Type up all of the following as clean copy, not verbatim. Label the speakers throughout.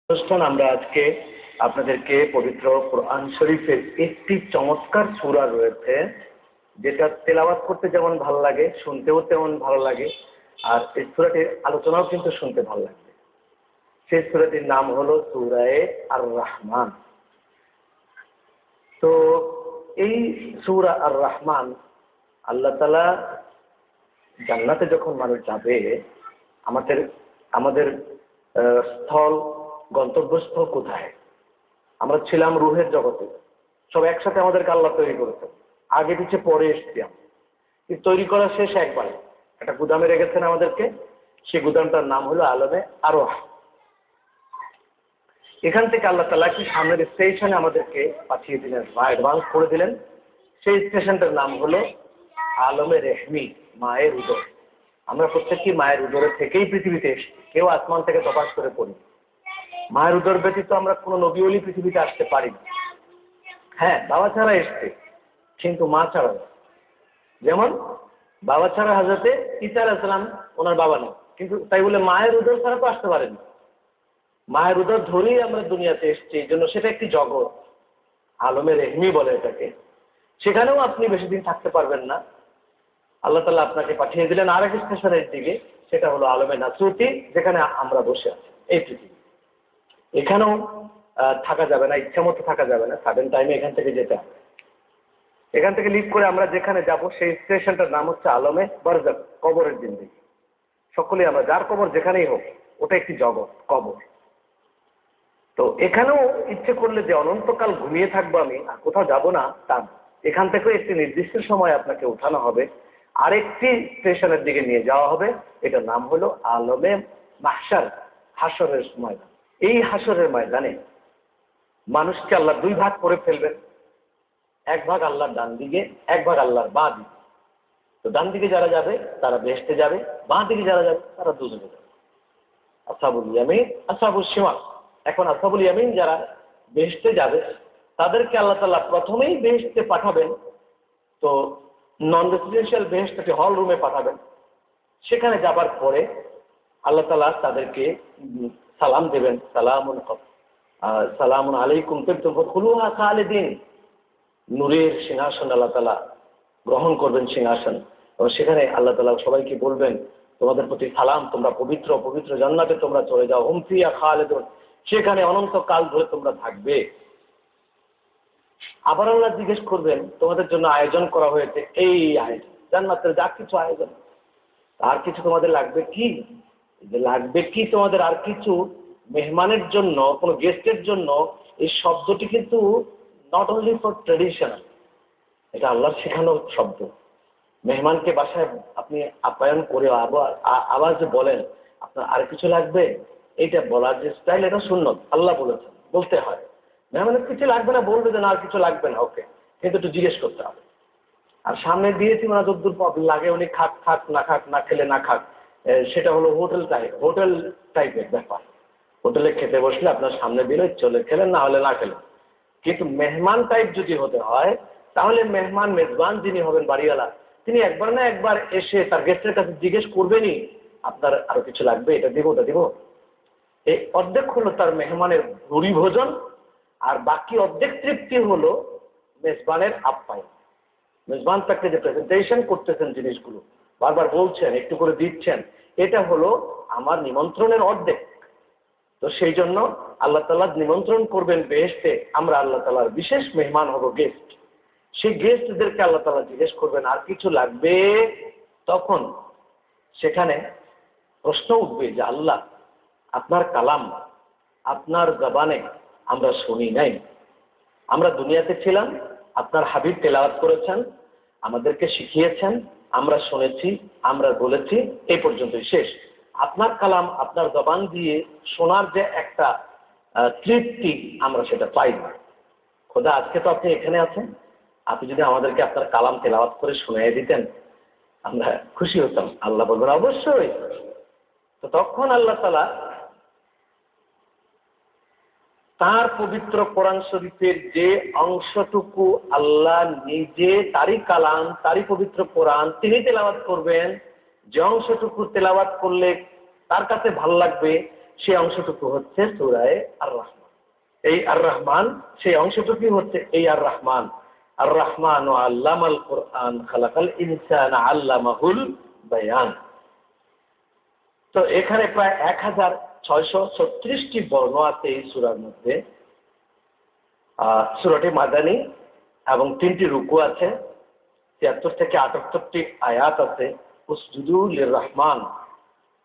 Speaker 1: অনুষ্ঠান আমরা আজকে আপনাদেরকে পবিত্র কোরআন শরীফের একটি চমৎকার সূরা রয়েছে, যেটা তেলাওয়াত করতে যেমন ভালো লাগে, শুনতেও তেমন ভালো লাগে, আর এই সূরাটির আলোচনাও কিন্তু শুনতে ভালো লাগবে। সেই সূরাটির নাম হলো সূরায়ে আর রহমান। তো এই সূরা আর রহমান, আল্লাহ তাআলা জান্নাতে যখন মানুষ যাবে, আমাদের আমাদের স্থল গন্তব্যস্থল কোথায়? আমরা ছিলাম রুহের জগতে, সব একসাথে আমাদেরকে আল্লাহ তৈরি করেছে, আগে পিছিয়ে পরে এসছি। কিন্তু তৈরি করা শেষ একবার একটা গুদামে রেখেছেন আমাদেরকে, সেই গুদামটার নাম হলো আলমে আরোহ। এখান থেকে আল্লাহ তাআলা কি সামনের স্টেশনে আমাদেরকে পাঠিয়ে দিলেন বা অ্যাডভান্স করে দিলেন। সেই স্টেশনটার নাম হলো আলমে রেহমি, মায়ের উদর। আমরা প্রত্যেকই মায়ের উদরে থেকেই পৃথিবীতে এসেছি, কেউ আসমান থেকে তপাস করে পড়ি। মায়ের উদর ব্যতীত আমরা কোনো নবী ওলি পৃথিবীতে আসতে পারি না। হ্যাঁ, বাবা ছাড়া এসছে, কিন্তু মা ছাড়া না। যেমন বাবা ছাড়া হযরতে ঈসা আলাইহিস সালাম, ওনার বাবা নেই, কিন্তু তাই বলে মায়ের উদর ছাড়া তো আসতে পারেনি। মায়ের উদর ধরেই আমরা দুনিয়াতে এসেছি, এই জন্য সেটা একটি জগৎ, আলমে রেহমি বলে এটাকে। সেখানেও আপনি বেশি দিন থাকতে পারবেন না। আল্লাহ তাআলা আপনাকে পাঠিয়ে দিলেন আরেক স্টেশনের দিকে, সেটা হলো আলমে নাসুতি, যেখানে আমরা বসে আছি এই পৃথিবী। এখানেও থাকা যাবে না, ইচ্ছা মতো থাকা যাবে না, সাডেন টাইমে এখান থেকে যেতে হবে। এখান থেকে লিভ করে আমরা যেখানে যাব সেই স্টেশনটার নাম হচ্ছে আলমে বারজাখ, কবরের জিন্দেগি। সকলেই আমরা, যার কবর যেখানেই হোক, ওটা একটি জগৎ, কবর। তো এখানেও ইচ্ছে করলে যে অনন্তকাল ঘুমিয়ে থাকবো আমি, আর কোথাও যাব না তা না। এখান থেকেও একটি নির্দিষ্ট সময় আপনাকে উঠানো হবে, আরেকটি স্টেশনের দিকে নিয়ে যাওয়া হবে, এটার নাম হলো আলমে মাহশার, হাসরের ময়দান। এই হাসরের ময়দানে মানুষকে আল্লাহ দুই ভাগ করে ফেলবেন, এক ভাগ আল্লাহর ডান দিকে, এক ভাগ আল্লাহর বাঁ দিকে। তো ডান দিকে যারা যাবে তারা বেহেশতে যাবে, বাঁ দিকে যারা যাবে তারা দুজনে যাবে। আসহাবুল ইয়ামিন, আসহাবুল শিমাল। এখন আসহাবুল ইয়ামিন যারা বেহেশতে যাবে, তাদেরকে আল্লাহ তাআলা প্রথমেই বেহেশতে পাঠাবেন। তো নন রেসিডেন্সিয়াল বেহেশতে হল রুমে পাঠাবেন। সেখানে যাবার পরে আল্লাহ তাআলা তাদেরকে সালাম দেবেন, সালামুন আলাইকুম তিবতুম ফাদখুলুহা খালিদিন। নূরের সিংহাসন আল্লাহ তাআলা গ্রহণ করবেন, সিংহাসন। এবং সেখানে আল্লাহ তাআলা সবাইকে বলবেন, তোমাদের প্রতি সালাম, তোমরা পবিত্র, পবিত্র জান্নাতে তোমরা চলে যাও, হুম ফিহা খালিদুন, সেখানে অনন্তকাল ধরে তোমরা থাকবে। আবার আল্লাহ জিজ্ঞেস করবেন, তোমাদের জন্য আয়োজন করা হয়েছে এই আয়োজন, জান্নাতের যা কিছু আয়োজন, আর কিছু তোমাদের লাগবে কি? যে লাগবে কি তোমাদের আর কিছু? মেহমানের জন্য, কোনো গেস্টের জন্য এই শব্দটি কিন্তু নট অনলি ফর ট্রেডিশনাল, এটা আল্লাহর শেখানো শব্দ। মেহমানকে বাসায় আপনি আপ্যায়ন করে আবার যে বলেন আপনার আর কিছু লাগবে, এইটা বলার যে স্টাইল, এটা সুন্নত, আল্লাহ বলেছেন, বলতে হয়। মেহমানের কিছু লাগবে না, বলবে যে না আর কিছু লাগবে না, ওকে, কিন্তু একটু জিজ্ঞেস করতে হবে। আর সামনে দিয়েছি মানে যদ্দূর লাগে উনি খাক, খাক না খাক, না খেলে না খাক, সেটা হলো হোটেল টাইপের ব্যাপার। হোটেলে খেতে বসলে আপনার সামনে দিলে চলে খেলেন, না হলে না খেলেন। কিন্তু মেহমান টাইপ যদি হতে হয়, তাহলে মেহমান, মেজবান যিনি হবেন, বাড়িওয়ালা, তিনি একবার না একবার এসে তার গেস্টের কাছে জিজ্ঞেস করবেনই, আপনার আরো কিছু লাগবে, এটা দিব, ওটা দিব। এই অর্ধেক হলো তার মেহমানের ভুরি ভোজন, আর বাকি অর্ধেক তৃপ্তি হলো মেজবানের আপ্যায়ন। মেজবান তাকে যে প্রেজেন্টেশন করতেছেন জিনিসগুলো, বারবার বলছেন, একটু করে দিচ্ছেন, এটা হলো আমার নিমন্ত্রণের অর্ধেক। তো সেই জন্য আল্লাহ তাআলা নিমন্ত্রণ করবেন বেহেশতে, আমরা আল্লাহ তাআলার বিশেষ মেহমান হব, গেস্ট। সেই গেস্টদেরকে আল্লাহ তাআলা জিজ্ঞেস করবেন আর কিছু লাগবে। তখন সেখানে প্রশ্ন উঠবে যে আল্লাহ, আপনার কালাম, আপনার জবানে আমরা শুনি নাই। আমরা দুনিয়াতে ছিলাম, আপনার হাবিব তেলাওয়াত করেছেন, আমাদেরকে শিখিয়েছেন, আমরা শুনেছি, আমরা বলেছি, এই পর্যন্তই শেষ। আপনার কালাম, আপনার জবান দিয়ে শোনার যে একটা তৃপ্তি, আমরা সেটা পাই না। খোদা, আজকে তো আপনি এখানে আছেন, আপনি যদি আমাদেরকে আপনার কালাম তেলাওয়াত করে শুনিয়ে দিতেন, আমরা খুশি হতাম। আল্লাহ বলবেন অবশ্যই। তো তখন আল্লাহ তাআলা তার পবিত্র কোরআন শরীফের যে অংশটুকু আল্লাহ নিজে, তারই কালাম, তারই পবিত্র কোরআন তিনি তেলাওয়াত করবেন, যে অংশটুকু তেলাওয়াত করলে তার কাছে ভালো লাগবে, সেই অংশটুকু হচ্ছে সূরা আর রহমান। এই আর রহমান সেই অংশটুকু হচ্ছে এই আর রহমান। আর রহমান ও আল্লামাল কোরআন খালাকাল ইনসান আল্লামাহুল বায়ান। তো এখানে প্রায় 1636টি বর্ণ আছে এই সূরার মধ্যে। সূরাটি মাদানী এবং 3টি রুকু আছে, 73 থেকে 78টি আয়াত আছে। উসজুদু লির রহমান,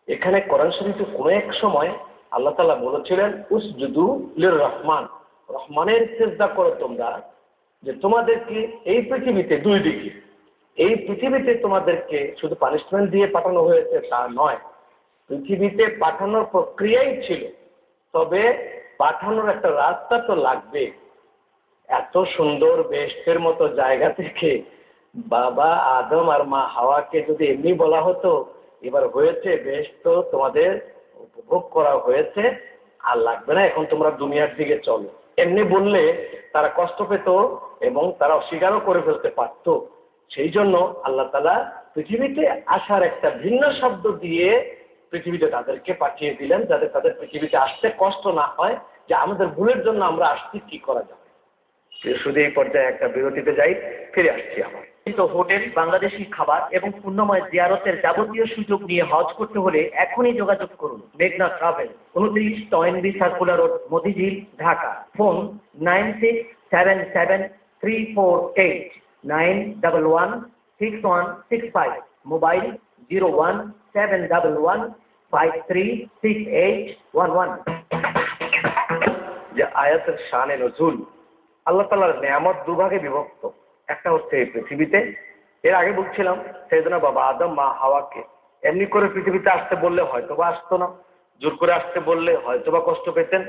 Speaker 1: এখানে কোরআন শরীফে কোনো এক সময় আল্লাহ তাআলা বলেছিলেন উসজুদু লির রহমান, রহমানের সিজদা করো তোমরা। যে তোমাদেরকে এই পৃথিবীতে দুই দিকে, এই পৃথিবীতে তোমাদেরকে শুধু পানিশমেন্ট দিয়ে পাঠানো হয়েছে তা নয়, পৃথিবীতে পাঠানোর প্রক্রিয়াই ছিল, তবে পাঠানোর একটা রাস্তা তো লাগবে। এত সুন্দর বেহেশতের মতো জায়গা থেকে বাবা আদম আর মা হাওয়াকে যদি এমনি বলা হতো এবার হয়েছে বেহেশত তোমাদের উপভোগ করা হয়েছে, আর লাগবে না, এখন তোমরা দুনিয়ার দিকে চলো, এমনি বললে তারা কষ্ট পেত এবং তারা অস্বীকারও করে ফেলতে পারত। সেই জন্য আল্লাহ তাআলা পৃথিবীতে আসার একটা ভিন্ন শব্দ দিয়ে পৃথিবীতে তাদেরকে পাঠিয়ে দিলেন, যাতে তাদের পৃথিবীতে আসতে কষ্ট না হয়, যে আমাদের ভুলের জন্য আমরা আসছি, কি করা যাবে। শুধু এই পর্যায়ে একটা বিরতিতে যাই, ফিরে আসছি আবার।
Speaker 2: তো হোটেল, বাংলাদেশি খাবার এবং পুণ্যময় জিয়ারতের যাবতীয় সুযোগ নিয়ে হজ করতে হলে এখনই যোগাযোগ করুন মেঘনা travel, 29 Toynbee circular road, Motijheel, Dhaka. Phone 96773489116165, mobile 01711536811।
Speaker 1: যে আয়াতের শানে নজুল, আল্লাহ তাআলার নেয়ামত দুভাগে বিভক্ত। একটা হচ্ছে এই পৃথিবীতে, এর আগে বলছিলাম সেদিন বাবা আদম মা হাওয়াকে এমনি করে পৃথিবীতে আসতে বললে হয়তোবা আসতো না, জোর করে আসতে বললে হয়তোবা কষ্ট পেতেন।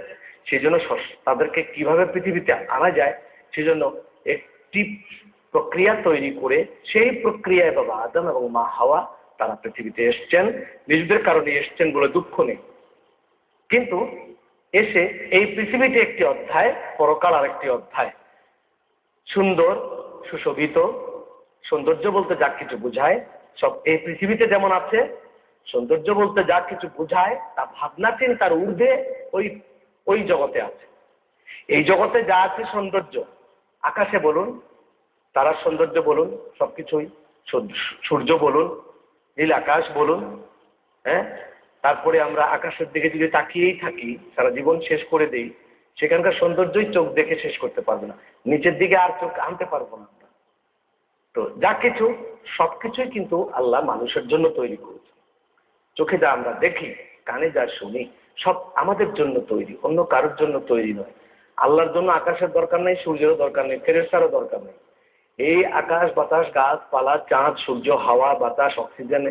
Speaker 1: সেই জন্য তাদেরকে কিভাবে পৃথিবীতে আনা যায় সেজন্য একটি প্রক্রিয়া তৈরি করে সেই প্রক্রিয়ায় বাবা আদম এবং মা হাওয়া তারা পৃথিবীতে এসছেন, নিজেদের কারণে এসছেন বলে দুঃখ নেই। কিন্তু এসে এই পৃথিবীতে একটি অধ্যায়, পরকাল আরেকটি অধ্যায়। সুন্দর সুশোভিত, সৌন্দর্য বলতে যা কিছু বোঝায় সব এই পৃথিবীতে যেমন আছে। সৌন্দর্য বলতে যা কিছু বোঝায় তা ভাবনা চিন্তার ঊর্ধ্বে ওই জগতে আছে। এই জগতে যা আছে সৌন্দর্য, আকাশে বলুন, তারার সৌন্দর্য বলুন, সবকিছুই, সূর্য বলুন, নীল আকাশ বলুন, হ্যাঁ, তারপরে আমরা আকাশের দিকে যদি তাকিয়েই থাকি, সারা জীবন শেষ করে দেই, সেখানকার সৌন্দর্যই চোখ দেখে শেষ করতে পারবে না, নিচের দিকে আর চোখ আনতে পারবো না। তো যা কিছু সবকিছুই কিন্তু আল্লাহ মানুষের জন্য তৈরি করেছে। চোখে যা আমরা দেখি, কানে যা শুনি, সব আমাদের জন্য তৈরি, অন্য কারোর জন্য তৈরি নয়। আল্লাহর জন্য আকাশের দরকার নেই, সূর্যেরও দরকার নেই, ফেরেশতারও দরকার নেই। এই আকাশ বাতাস, গাছপালা, চাঁদ, সূর্য, হাওয়া, বাতাস, অক্সিজেন,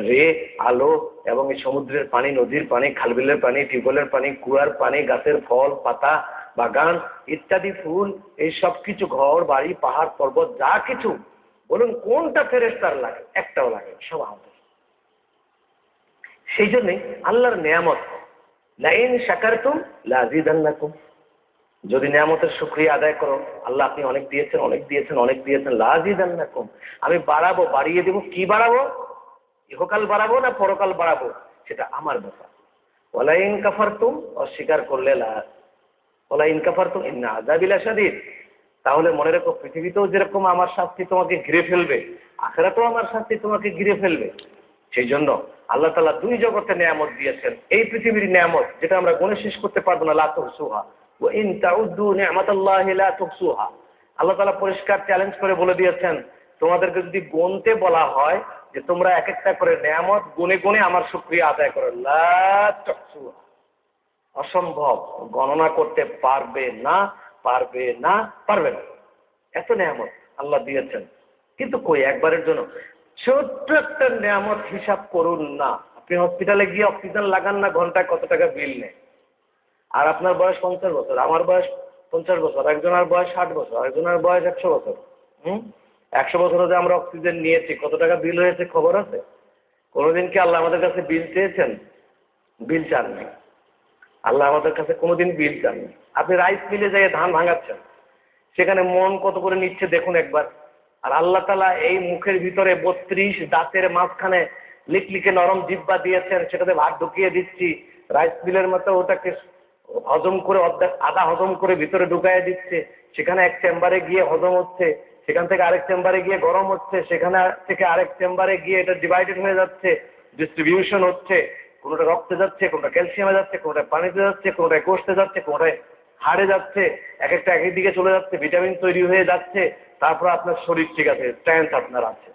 Speaker 1: রে, আলো এবং এই সমুদ্রের পানি, নদীর পানি, খালবিলের পানি, টিউবওয়েলের পানি, কুয়ার পানি, গাছের ফল, পাতা, বাগান ইত্যাদি, ফুল, এই সব কিছু, ঘর বাড়ি, পাহাড় পর্বত, যা কিছু বলুন, কোনটা ফেরেশতার লাগে? একটাও লাগে, সব আমাদের। সেই জন্যই আল্লাহর নেয়ামত, লাইন শাকারতুম লাযিদান্নাকুম, যদি নেয়ামতের শুকরিয়া আদায় করো, আল্লাহ আপনি অনেক দিয়েছেন, অনেক দিয়েছেন, অনেক দিয়েছেন, লাযিদান্নাকুম, আমি বাড়াবো, বাড়িয়ে দেবো। কি বাড়াবো? ইহকাল বাড়াবো না পরকাল বাড়াবো, সেটা আমার ব্যাপার। ওয়ালা ইন কাফারতুম, অস্বীকার করলে ওয়ালা ইন কাফারতুম ইন্না আযাবি লাশাদীদ, তাহলে মনে রেখো পৃথিবীতেও যেরকম আমার শাস্তি তোমাকে ঘিরে ফেলবে, আখিরাতেও আমার শাস্তি তোমাকে ঘিরে ফেলবে। সেই জন্য আল্লাহ তাআলা দুই জগতে নেয়ামত দিয়েছেন। এই পৃথিবীর নেয়ামত যেটা আমরা গুণে শেষ করতে পারবো না, লা তুহসুহা ওয়া ইন তাউদ্দু নি'মাতাল্লাহি লা তুহসুহা। আল্লাহ তাআলা পরিষ্কার চ্যালেঞ্জ করে বলে দিয়েছেন, তোমাদেরকে যদি গুনতে বলা হয় যে তোমরা এক একটা করে নেয়ামত গুনে গুনে আমার শুকরিয়া আদায় করো, লা তুহসুহা, অসম্ভব, গণনা করতে পারবে না, পারবে না, পারবে না। এত নেয়ামত আল্লাহ দিয়েছেন, কিন্তু কই একবারের জন্য ছোট্ট একটা নেয়ামত হিসাব করুন না। আপনি হসপিটালে গিয়ে অক্সিজেন লাগান না, ঘন্টায় কত টাকা বিল নেয়। আর আপনার বয়স 50 বছর, আমার বয়স 50 বছর, একজনের বয়স 60 বছর, একজনের বয়স 100 বছর। 100 বছরে যে আমরা অক্সিজেন নিয়েছি, কত টাকা বিল হয়েছে খবর আছে? কোনোদিন কি আল্লাহ আমাদের কাছে বিল চেয়েছেন? বিল চাননি। আল্লাহ আমাদের কাছে কোনোদিন বিল চাননি। আপনি রাইস মিলে যেয়ে ধান ভাঙাচ্ছেন, সেখানে মন কত করে নিচ্ছে দেখুন একবার। আর আল্লাহ তাআলা এই মুখের ভিতরে 32 দাঁতের মাঝখানে লিকলিকে নরম জিহ্বা দিয়েছেন, সেটাতে ভাত ঢুকিয়ে দিচ্ছি, রাইস মিলের মতো ওটাকে হজম করে অর্ধেক আধা হজম করে ভিতরে ঢুকাইয়া দিচ্ছে, সেখানে এক চেম্বারে গিয়ে হজম হচ্ছে, সেখান থেকে আরেক চেম্বারে গিয়ে গরম হচ্ছে, সেখানে থেকে আরেক চেম্বারে গিয়ে এটা ডিভাইডেড হয়ে যাচ্ছে, ডিস্ট্রিবিউশন হচ্ছে, কোনোটা রক্তে যাচ্ছে, কোনোটা ক্যালসিয়ামে যাচ্ছে, কোনোটা পানিতে যাচ্ছে, কোনোটায় কোষতে যাচ্ছে, কোনোটায় হাড়ে যাচ্ছে, এক একটা এক দিকে চলে যাচ্ছে, ভিটামিন তৈরি হয়ে যাচ্ছে, তারপর আপনার শরীর ঠিক আছে, স্ট্রেংথ আপনার আছে।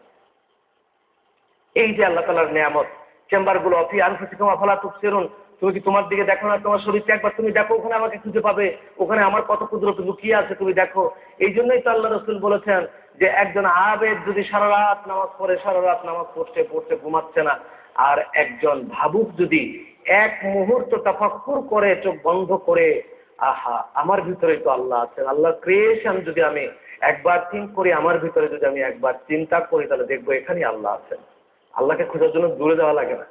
Speaker 1: এই যে আল্লাহ তাআলার নিয়ামত, চেম্বারগুলো অফি আনফুসিকুম আফালা তুবসিরুন, তুমি কি তোমার দিকে দেখো না? তোমার শরীরকে একবার তুমি দেখো, ওখানে আমাকে খুঁজে পাবে, ওখানে আমার কত কুদরত লুকিয়ে আছে তুমি দেখো। এই জন্যই তো আল্লাহ রাসূল বলেছেন যে একজন আবেদ যদি সারা রাত নামাজ পড়ে, সারা রাত নামাজ পড়তে পড়তে ঘুমাচ্ছে না, আর একজন ভাবুক যদি এক মুহূর্ত তাফাক্কুর করে চোখ বন্ধ করে, আহা আমার ভিতরে তো আল্লাহ আছেন, আল্লাহর ক্রিয়েশন যদি আমি একবার থিঙ্ক করি, আমার ভিতরে যদি আমি একবার চিন্তা করি, তাহলে দেখবো এখানেই আল্লাহ আছেন। আল্লাহকে খোঁজার জন্য দূরে যাওয়া লাগে না।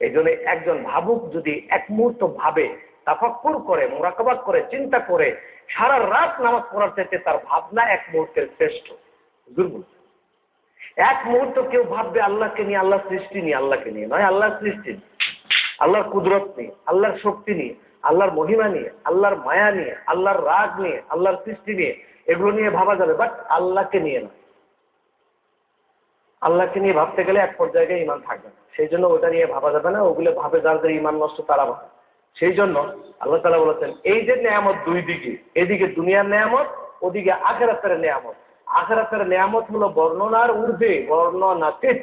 Speaker 1: এই জন্য একজন ভাবুক যদি এক মুহূর্ত ভাবে, তাফাক্কুর করে, মুরাকাবাত করে, চিন্তা করে, সারা রাত নামাজ পড়ার চাইতে তার ভাবনা এক মুহূর্তের শ্রেষ্ঠ। দুর্বল এক মুহূর্ত কেউ ভাববে আল্লাহকে নিয়ে, আল্লাহর সৃষ্টি নিয়ে, আল্লাহকে নিয়ে নয়, আল্লাহর সৃষ্টি নিয়ে, আল্লাহর কুদরত নিয়ে, আল্লাহর শক্তি নিয়ে, আল্লাহর মহিমা নিয়ে, আল্লাহর মায়া নিয়ে, আল্লাহর রাগ নিয়ে, আল্লাহর সৃষ্টি নিয়ে, এগুলো নিয়ে ভাবা যাবে, বাট আল্লাহকে নিয়ে না। আল্লাহকে নিয়ে ভাবতে গেলে এক পর্যায়ে ইমান থাকবে না, সেই জন্য ওটা নিয়ে ভাবা যাবে না। ওগুলো ভাবে যাদের ইমান নষ্ট তারা ভাবে। সেই জন্য আল্লাহ তাআলা বলেছেন এই যে নিয়ামত দুই দিকে, এদিকে দুনিয়ার নিয়ামত, ওদিকে আখিরাতের নিয়ামত। আখিরাতের নিয়ামত হলো বর্ণনার ঊর্ধ্বে, বর্ণনাতীত,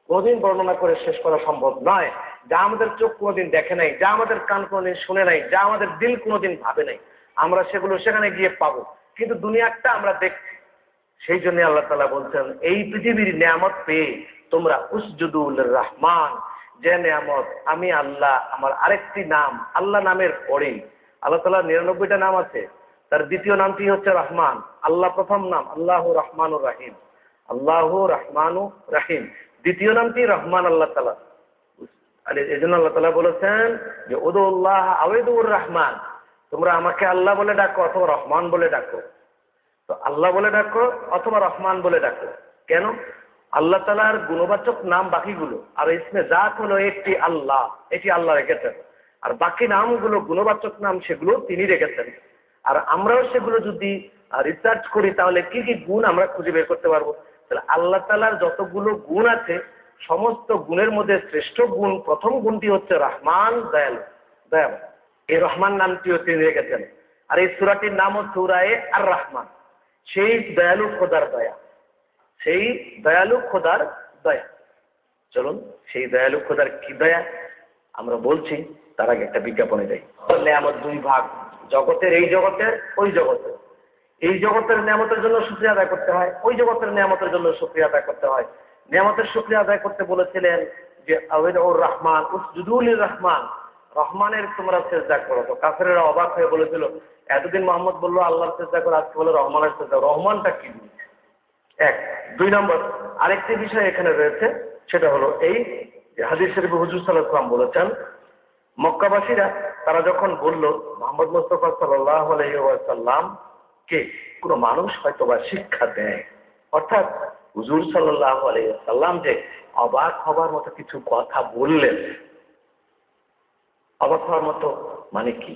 Speaker 1: কোনদিন বর্ণনা করে শেষ করা সম্ভব নয়। যা আমাদের চোখ কোনোদিন দেখে নাই, যা আমাদের কান কোনোদিন শুনে নাই, যা আমাদের দিল কোনোদিন ভাবে নাই, আমরা সেগুলো সেখানে গিয়ে পাবো। কিন্তু দুনিয়াটা আমরা দেখছি। সেই জন্য আল্লাহ তাআলা বলছেন এই পৃথিবীর নিয়ামত পেয়ে তোমরা উসজুদুল রহমান, যে নিয়ামত আমি আল্লাহ, আমার আরেকটি নাম আল্লাহ নামের পরে, আল্লাহ তাআলার 99টা নাম আছে, তার দ্বিতীয় নামটি হচ্ছে রহমান। আল্লাহ প্রথম নাম আল্লাহু রহমানুর রাহিম, আল্লাহু রহমানুর রাহিম, দ্বিতীয় নামটি রহমান আল্লাহ তাআলা। আর এই জন্য আল্লাহ তাআলা বলেছেন যে উদুল্লাহ আউদুর রহমান, তোমরা আমাকে আল্লাহ বলে ডাকো অথবা রহমান বলে ডাকো। তো আল্লাহ বলে ডাকো অথবা রহমান বলে ডাকো। কেন? আল্লাহ তাআলার গুণবাচক নাম বাকিগুলো, আর ইসমে জাত হলো একটি আল্লাহ, এটি আল্লাহ রেখেছেন। আর বাকি নামগুলো গুণবাচক নাম, সেগুলো তিনি রেখেছেন। আর আমরাও সেগুলো যদি রিসার্চ করি তাহলে কি কি গুণ আমরা খুঁজে বের করতে পারবো। তাহলে আল্লাহ তাআলার যতগুলো গুণ আছে, সমস্ত গুণের মধ্যে শ্রেষ্ঠ গুণ, প্রথম গুণটি হচ্ছে রহমান, দয়ালু, দয়াবান। এই রহমান নামটিও তিনি রেখেছেন। আর এই সূরাটির নাম হচ্ছে সূরায়ে আর রহমান, সেই দয়ালু খোদার দয়া, সেই দয়ালু খোদার দয়া। চলুন সেই দয়ালু খোদার কি দয়া আমরা বলছি, তার আগে একটা বিজ্ঞাপনে যাই। নিয়ামত দুই ভাগ, জগতের এই জগতের ওই জগতের। এই জগতের নিয়ামতের জন্য শুকরিয়া আদায় করতে হয়, ওই জগতের নিয়ামতের জন্য শুকরিয়া আদায় করতে হয়। নিয়ামতের শুকরিয়া আদায় করতে বলেছিলেন যে আউদুর রহমান উসজুদুল রহমান, রহমানের তোমরা সিজদা করো। তো কাফেরেরা অবাক হয়ে বলেছিল, এতদিন মোহাম্মদ বললো আল্লাহর সিজদা করো, আজকে বলে রহমানের সিজদা। রহমানটা কি? এক। দুই নম্বর আরেকটি বিষয় এখানে রয়েছে, সেটা হলো এই যে হাদিস শরীফে হুজুর সাল্লাল্লাহু আলাইহি ওয়াসাল্লাম বলেছেন, মক্কাবাসীরা তারা যখন বলল মুহাম্মদ মুস্তাফা সাল্লাল্লাহু আলাইহি ওয়াসাল্লাম কে কোনো মানুষ হয়তোবা শিক্ষা দেয়, অর্থাৎ হুজুর সাল্লাল্লাহু আলাইহি ওয়াসাল্লাম যে অবাক হবার মতো কিছু কথা বললেন। অবাক হওয়ার মতো মানে কি?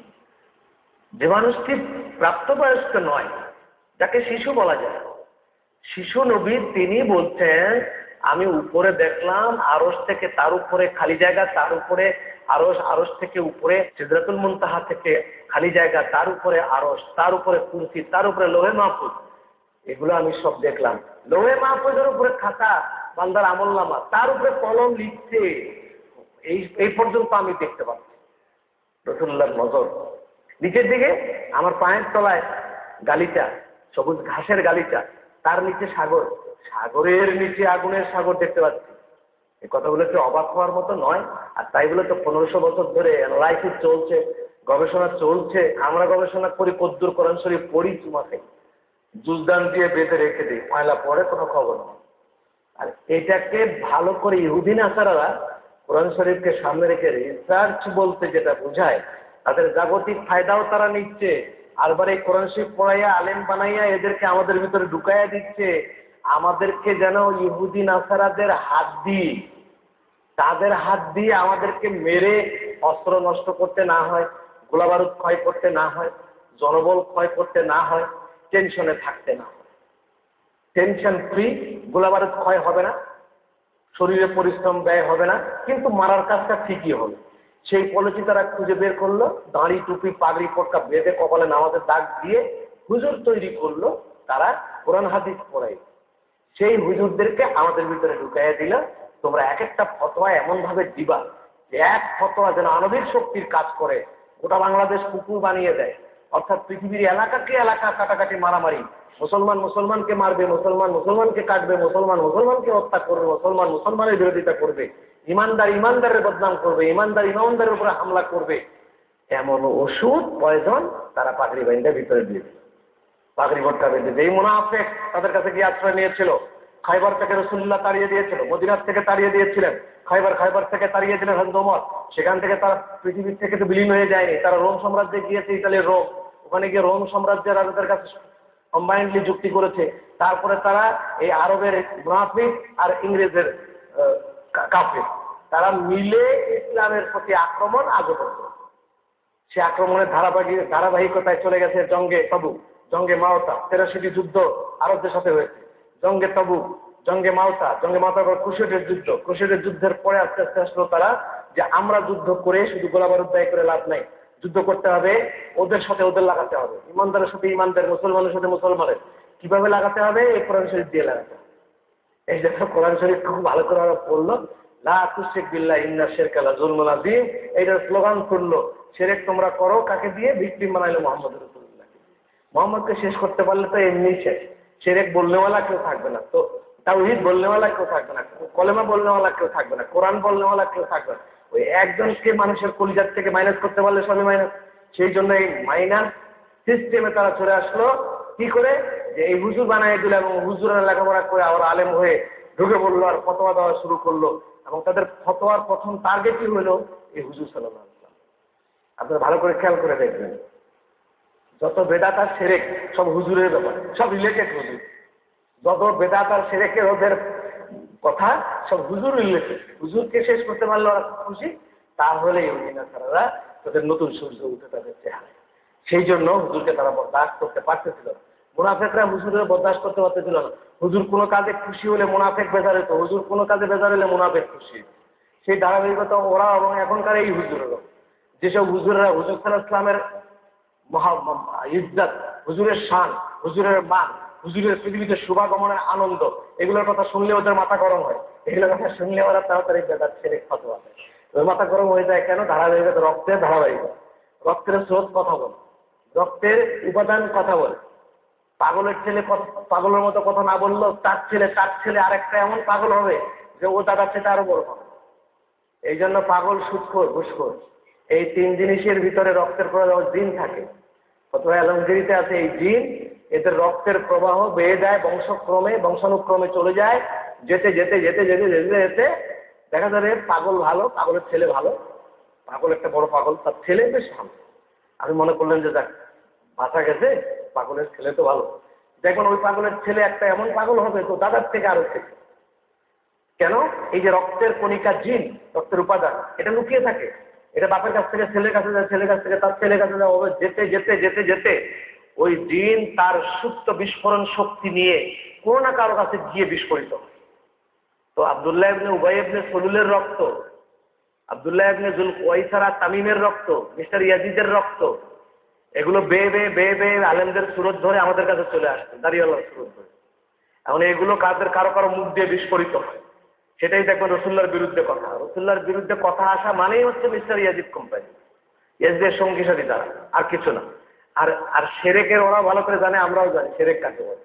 Speaker 1: যে মানুষটি প্রাপ্তবয়স্ক নয়, যাকে শিশু বলা যায়, শিশু নবী, তিনি বলছেন আমি উপরে দেখলাম আরশ থেকে, তার উপরে খালি জায়গা, তার উপরে আরশ, আরশ থেকে উপরে সিদরাতুল মুনতাহা থেকে খালি জায়গা, তার উপরে আরশ, তার উপরে কুরসি, তার উপরে লৌহে মাহফুজ, এগুলো আমি সব দেখলাম। লৌহে মাহফুজের উপরে খাতা, বান্দার আমলনামা, তার উপরে কলম লিখছে, এই পর্যন্ত আমি দেখতে পাচ্ছি। রাসূলুল্লাহর নজর নিচের দিকে, আমার পায়ের তলায় গালিচা, সবুজ ঘাসের গালিচা, তার নিচে সাগর, সাগরের নিচে আগুনের সাগর দেখতে পাচ্ছি। এই কথাগুলো কি অবাক হওয়ার মতো নয়? আর তাই বলে তো 1500 বছর ধরে অ্যানালাইসিস চলছে, গবেষণা চলছে। আমরা গবেষণা করি, কদ্দুর কোরআন শরীফ পড়ি, চুমা খাই, জুজদান দিয়ে বেঁধে রেখে দিই, ময়লা পড়ে কোনো খবর নেই। আর এটাকে ভালো করে ইহুদি নাসারারা কোরআন শরীফকে সামনে রেখে রিসার্চ বলতে যেটা বোঝায়, তাদের জাগতিক ফায়দাও তারা নিচ্ছে। আরবার এই কোরআন শরীফ পড়াইয়া আলেম বানাইয়া এদেরকে আমাদের ভিতরে ঢুকাইয়া দিচ্ছে, আমাদেরকে যেন ইহুদি নাসারাদের হাত দিয়ে, তাদের হাত দিয়ে আমাদেরকে মেরে অস্ত্র নষ্ট করতে না হয়, গোলাবারুদ ক্ষয় করতে না হয়, জনবল ক্ষয় করতে না হয়, টেনশনে থাকতে না হয়। টেনশন ফ্রি, গোলাবারুদ ক্ষয় হবে না, শরীরে পরিশ্রম ব্যয় হবে না, কিন্তু মারার কাজটা ঠিকই হবে। সেই পলিসি তারা খুঁজে বের করলো, দাঁড়ি টুপি পাগড়ি পটকা বেঁধে কপালে নামাজের দাগ দিয়ে হুজুর তৈরি করলো, তারা কোরআন হাদিস পড়াই। সেই হুজুরদেরকে আমাদের ভিতরে ঢুকাইয়া দিল, তোমরা এক একটা ফতোয়া এমন ভাবে দিবা যে এক ফতোয়া যেন আণবিক শক্তির কাজ করে, গোটা বাংলাদেশ কুকুর বানিয়ে দেয়। অর্থাৎ পৃথিবীর এলাকাকে এলাকা কাটাকাটি মারামারি, মুসলমান মুসলমানকে মারবে, মুসলমান মুসলমানকে কাটবে, মুসলমান মুসলমানকে হত্যা করবে, মুসলমান মুসলমানের বিরোধিতা করবে, ইমানদার ইমানদারের বদনাম করবে, ইমানদার ইমানদারের উপরে হামলা করবে, এমন ওষুধ পয়জন তারা পাগড়ি বাইন্দা ভিতরে দিয়ে দিল। পাগড়ি ভট্টা বেঁধে যেই মুনাফিক তাদের কাছে গিয়ে আশ্রয় নিয়েছিল, খাইবার থেকে রাসূলুল্লাহ তাড়িয়ে দিয়েছিল, মদিনার থেকে তাড়িয়ে দিয়েছিলেন, খাইবার থেকে তাড়িয়ে দিলেন হযরত ওমর। সেখান থেকে তারা পৃথিবীর থেকে তো বিলীন হয়ে যায়নি, তারা রোম সাম্রাজ্যে গিয়েছে, ইতালির রোম, ওখানে গিয়ে রোম সাম্রাজ্যের রাজাদের কাছে কম্বাইন্ডলি যুক্তি করেছে। তারপরে তারা এই আরবের মুনাফিক আর ইংরেজের কাফের, তারা মিলে ইসলামের প্রতি আক্রমণ আগে করত। সে আক্রমণের ধারাবাহিকতায় চলে গেছে জঙ্গে তাবুক, জঙ্গে মাওতা, ৮৩টি যুদ্ধ আরবদের সাথে হয়েছে, জঙ্গে তাবুক, জঙ্গে মাওতা পর ক্রুসেডের যুদ্ধ। ক্রুসেডের যুদ্ধের পরে আস্তে আস্তে আসলো তারা যে আমরা যুদ্ধ করে শুধু গোলাবারুদ দায় করে লাভ নাই, যুদ্ধ করতে হবে, ওদের সাথে ওদের লাগাতে হবে, ইমানদারের সাথে ইমানদার, মুসলমানের সাথে মুসলমানের। কিভাবে লাগাতে হবে? এই কোরআন শরীফ দিয়ে লাগাতে হবে। এই দেখো কোরআন শরীফ খুব ভালো করে পড়লো, লা তুশরিক বিল্লাহ ইন্না শিরকা লাযুলমুন আযীম, এইটার স্লোগান করলো, শিরক তোমরা করো কাকে দিয়ে? ভিকটিম বানাইলো মুহাম্মদ রাসূলুল্লাহ। মুহাম্মদকে শেষ করতে পারলে তো এমনি শেষ। শিরক বলনেওয়ালা কেউ থাকবে না, তো তাওহীদ বলনেওয়ালা কেউ থাকবে না, কলেমা বলনেওয়ালা কেউ থাকবে না, কোরআন বলনেওয়ালা কেউ থাকবে না। ওই একজনকে মানুষের কলিজার থেকে মাইনাস করতে পারলে সবই মাইনাস। সেই জন্য এই মাইনাস সিস্টেমে তারা চলে আসলো। কি করে? যে এই হুজুর বানাই দিল, এবং হুজুরের লেখাপড়া করে আবার আলেম হয়ে ঢুকে পড়লো আর ফতোয়া দেওয়া শুরু করলো, এবং তাদের ফতোয়ার প্রথম টার্গেটই হলো এই হুজুর সাল্লাল্লাহু আলাইহি ওয়াসাল্লাম। আপনারা ভালো করে খেয়াল করে দেখবেন, যত বেদাত আর শিরক সব হুজুরের ব্যাপার, সব রিলেটেড হুজুর। যত বেদাত আর শিরকের ওদের কথা সব হুজুর রিলেটেড। হুজুরকে শেষ করতে পারলে ওরা খুশি, তাহলে সারারা তাদের নতুন সূর্য উঠে তাদের চেহারা। সেই জন্য হুজুরকে তারা বরদাস্ত করতে পারতেছিল না। মুনাফেকরা হুজুরের বরদাস্ত করতে পারতেছিল না। হুজুর কোনো কাজে খুশি হলে মুনাফেক বেজার হতো, হুজুর কোনো কাজে বেজার হলে মুনাফেক খুশি। সেই ধারাবাহিকতা ওরা এবং এখনকার এই হুজুরেরও, যেসব হুজুরেরা হুজুর সাল্লাল্লাহু আলাইহি ওয়াসাল্লামের ইজ্জত, হুজুরের শান, হুজুরের মান, হুজুরের পৃথিবীতে শুভাগমনের আনন্দ, এগুলোর কথা শুনলে ওদের মাথা গরম হয়। এগুলোর কথা শুনলে ওরা তাড়াতাড়ি বেদাত শিরক ফতোয়া দেয়। ওই মাথা গরম হয়ে যায় কেন? ধারাবাহিকতা, রক্তের ধারাবাহিকতা, রক্তের স্রোত কথা বলে, রক্তের উপাদান কথা বলে। পাগলের ছেলে পাগলের মতো কথা না বললেও তার ছেলে আরেকটা এমন পাগল হবে যে ও দাদার চেয়ে আরো বড় পাগল। এই জন্য পাগল, সুদখোর, ঘুষখোর, এই তিন জিনিসের ভিতরে রক্তের প্রবাহ জিন থাকে। ফতোয়া আলমগীরিতে আছে এই জিন, এদের রক্তের প্রবাহ বেয়ে যায় বংশানুক্রমে চলে যায়, যেতে যেতে যেতে যেতে যেতে যেতে দেখা যাবে পাগল ভালো, পাগলের ছেলে ভালো, পাগল একটা বড় পাগল, তার ছেলে বেশ ভালো। আমি মনে করলেন যে যাক বাঁচা গেছে, পাগলের ছেলে তো ভালো। দেখবেন ওই পাগলের ছেলে একটা এমন পাগল হবে তো দাদার থেকে আরো থেকে। কেন? এই যে রক্তের কণিকা জিন, রক্তের উপাদান, এটা লুকিয়ে থাকে। এটা বাপের কাছ থেকে ছেলের কাছে যায়, ছেলের কাছ থেকে তার ছেলের কাছে যায়, যেতে যেতে যেতে যেতে ওই জিন তার সুপ্ত বিস্ফোরণ শক্তি নিয়ে কোনো না কারো কাছে গিয়ে বিস্ফোরিত হয়। তো আব্দুল্লাহ ইবনে উবাই ইবনে সলুলের রক্ত, আব্দুল্লাহ ইবনে জুল কুয়াইসারা তামিমের রক্ত, মিস্টার ইয়াজিদের রক্ত, এগুলো বেয়ে বেয়ে বেয়ে বেয়ে আলেমদের সুরত ধরে আমাদের কাছে চলে আসছে, দাঁড়িয়াল্লাহর সুরত ধরে। এখন এগুলো কারো কারো মুখ দিয়ে বিস্ফোরিত হয়। সেটাই দেখবেন রসুল্লাহর বিরুদ্ধে কথা, রসুল্লাহর বিরুদ্ধে কথা আসা মানেই হচ্ছে মিস্টার ইয়াজিদ কোম্পানি, ইয়াজিদের সঙ্গী সাথী তারা, আর কিছু না। আর শিরকের ওরা ভালো করে জানে, আমরাও জানি শিরক কাকে বলে।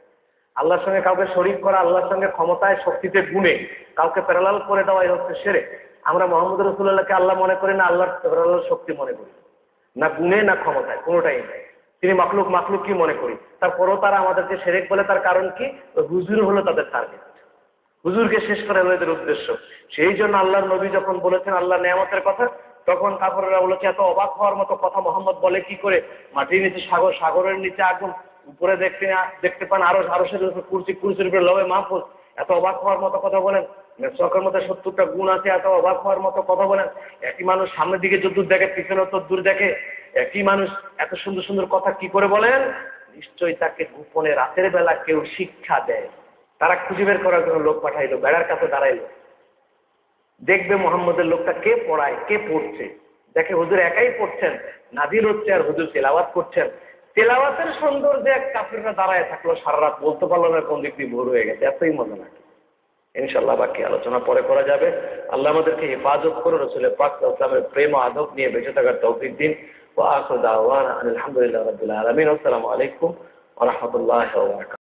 Speaker 1: আল্লাহর সঙ্গে কাউকে শরীক করা, আল্লাহর সঙ্গে ক্ষমতায় শক্তিতে গুণে কাউকে প্যারালাল করে দেওয়া, এই হচ্ছে শিরক। আমরা মুহাম্মদ রাসূলুল্লাহকে আল্লাহ মনে করি না, আল্লাহর প্যারালাল শক্তি মনে করি, না গুণে না ক্ষমতায়, কোনোটাই নেই। তিনি মাখলুক কি মনে করি। তারপরেও তারা আমাদেরকে শিরক বলে, তার কারণ কি? হুজুর হলো তাদের টার্গেট, হুজুরকে শেষ করে হলো এদের উদ্দেশ্য। সেই জন্য আল্লাহর নবী যখন বলেছেন আল্লাহর নেয়ামতের কথা, তখন কাফেররা বলেছে এত অবাক হওয়ার মতো কথা মোহাম্মদ বলে কি করে? মাটির নিচে সাগর, সাগরের নিচে আগুন, উপরে দেখতে পান আরশের উপর কুরসি, কুরসির উপরে লবে মাহফুজ, এত অবাক হওয়ার মতো কথা বলেন। মেসওয়াকের মধ্যে 70টা গুণ আছে, এত অবাক হওয়ার মতো কথা বলেন। একই মানুষ সামনের দিকে যদ্দূর দেখে পিছনে তদ্দূর দেখে, একই মানুষ এত সুন্দর সুন্দর কথা কি করে বলেন? নিশ্চয়ই তাকে গোপনে রাতের বেলা কেউ শিক্ষা দেয়। তারা খুঁজে বের করার জন্য লোক পাঠাইলো, বেড়ার কাছে দাঁড়াইলো, দেখবে মোহাম্মদের লোকটা কে পড়ায়, কে পড়ছে। দেখে হুজুর একাই পড়ছেন, নাজির হচ্ছে আর হুজুর তেলাওয়াত করছেন। তেলাওয়াতের সৌন্দর্যে এক কাফিররা দাঁড়ায় থাকলো সারা রাত, বলতে পারলো না কোন দিক দিয়ে ভোর হয়ে গেছে, এতই মজা লাগে। ইনশাল্লাহ বাকি আলোচনা পরে করা যাবে। আল্লাহ আমাদেরকে হেফাজত করে রাসূলের পাক সাল্লাল্লাহু আলাইহি ওয়াসাল্লামের প্রেম ও আদব নিয়ে বেঁচে থাকার তৌফিক দিন। ওয়া আখিরু দাওয়ানা আলহামদুলিল্লাহি রাব্বিল আলামিন। আসসালামু আলাইকুম ওয়া রাহমাতুল্লাহি ওয়া বারাকাতুহু।